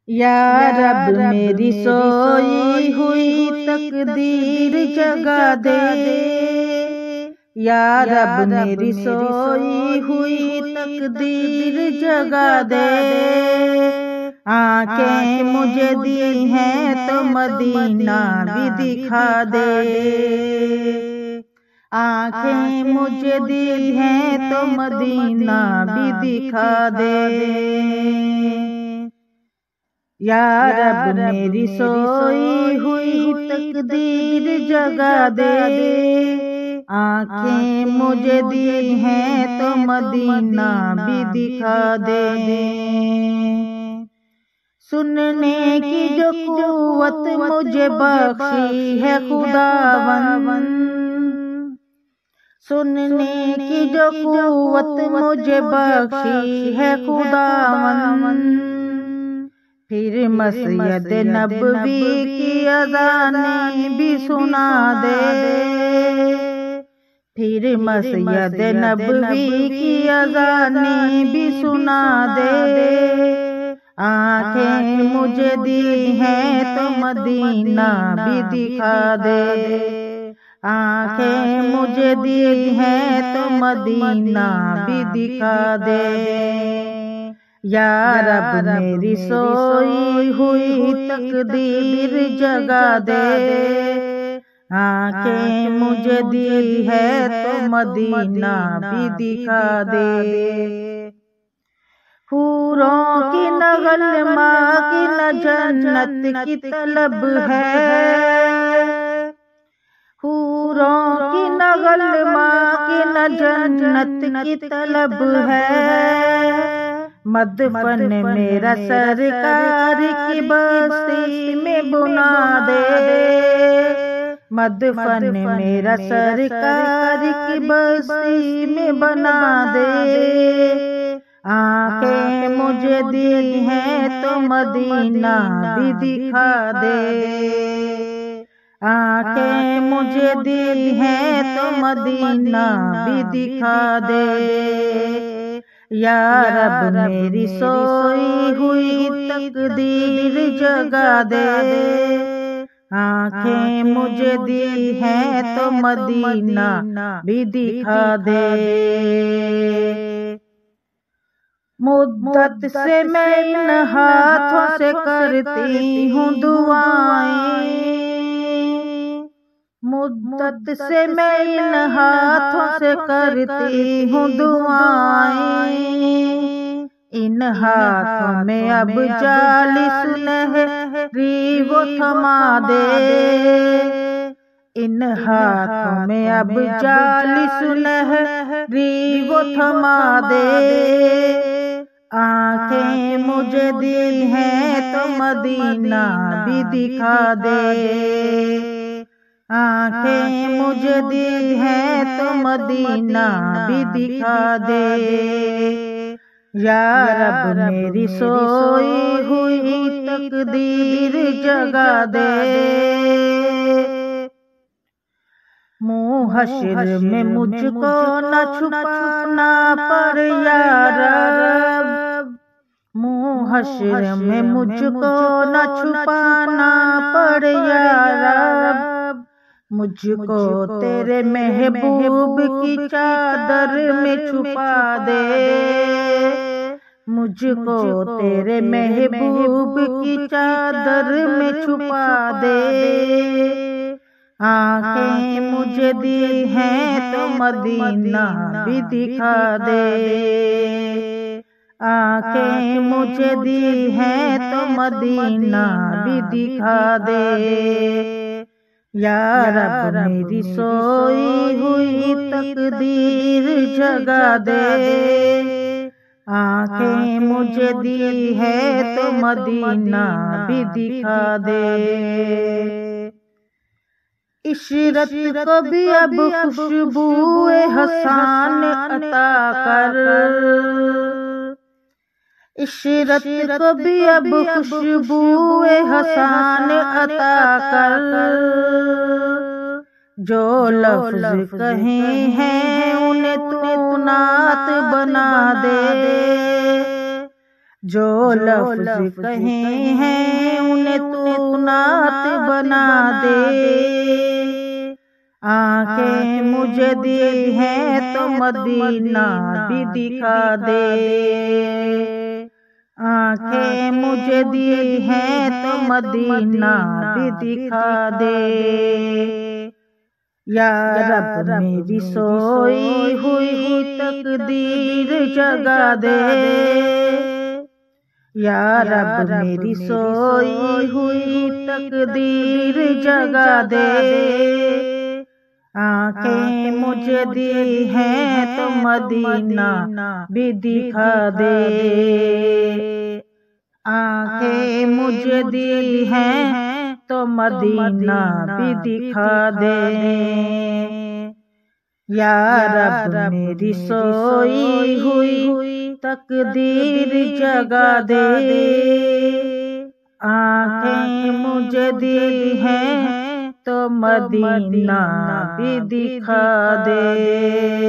या रब मेरी सोई हुई तकदीर जगा दे। या रब मेरी सोई हुई तकदीर जगा दे। आंखें मुझे दी हैं तो मदीना भी दिखा दे। आंखें मुझे दी हैं तो मदीना भी दिखा दे। या रब मेरी सोई हुई तकदीर जगा दे। आंखें मुझे दी हैं तो मदीना भी दिखा दे। सुनने की जो कुव्वत मुझे बख्शी है खुदावन। सुनने की जो कुव्वत मुझे बख्शी है खुदावन। फिर मस्जिद नबवी की अज़ानें भी सुना दे। फिर मस्जिद नबवी की अज़ानें भी सुना दे। आंखें मुझे दी हैं तो मदीना भी दिखा दे। आंखें मुझे दी हैं तो मदीना भी दिखा दे। या रब मेरी सोई हुई तकदीर जगा दे। आंखें मुझे दी है तो मदीना भी दिखा दे। हूरों की नगल माँ की न जन्नत की तलब है। हूरों की नगल माँ की न जन्नत की तलब है। मदफन मेरा सरकार की बस्ती में बुना दे। मदफन मेरा सरकार की बस्ती में बना दे। आंखें मुझे दी हैं तो मदीना भी दिखा दे। आंखें मुझे दी हैं तो मदीना भी दिखा दे। या रब मेरी सोई हुई तकदीर जगा दे। आंखें मुझे दी हैं तो मदीना भी दिखा दे। मुद्दत से मैं इन हाथों से करती हूँ दुआएं। मुद्दत से मैं इन हाथों से करती हूँ दुआएं। इन हाथों में अब जाली सुनहरी वो थमा दे। इन हाथों में अब जाली सुनहरी वो थमा दे। आंखें मुझे दी हैं तो मदीना भी दिखा दे। आंखें मुझे दी हैं तो मदीना भी दिखा दे। या रब मेरी सोई हुई तकदीर जगा दे। मुँह हश्र में मुझको न छुपाना पर या रब। मुँह हश्र में मुझको न छुपाना पर या रब। मुझको तेरे महबूब की चादर में छुपा दे। मुझको तेरे महबूब की चादर में छुपा दे। आंखें मुझे दी हैं तो मदीना भी दिखा दे। आंखें मुझे दी हैं तो मदीना भी दिखा दे। या रब मेरी सोई हुई तकदीर जगा दे। आंखें मुझे दी हैं तो मदीना भी दिखा दे। इशरत को भी अब खुशबूए हसान अता कर। इशरत को भी अब खुशबूए हसान अता कर। जो लफ्ज कहे हैं उन्हें तू नात बना दे। जो लफ्ज कहे हैं उन्हें तू नात बना दे। आंखें मुझे दी हैं तो मदीना भी दिखा दे। आंखें मुझे दी हैं तो मदीना भी दिखा दे। या रब मेरी सोई हुई तकदीर जगा दे। या रब मेरी सोई हुई तकदीर जगा दे। आंखें मुझे दी हैं तो मदीना भी दिखा दे। आंखें मुझे दी हैं तो मदीना भी दिखा दे। या रब मेरी सोई हुई तकदीर जगा दे। आंखें मुझे दी हैं तो मदीना भी दिखा दे।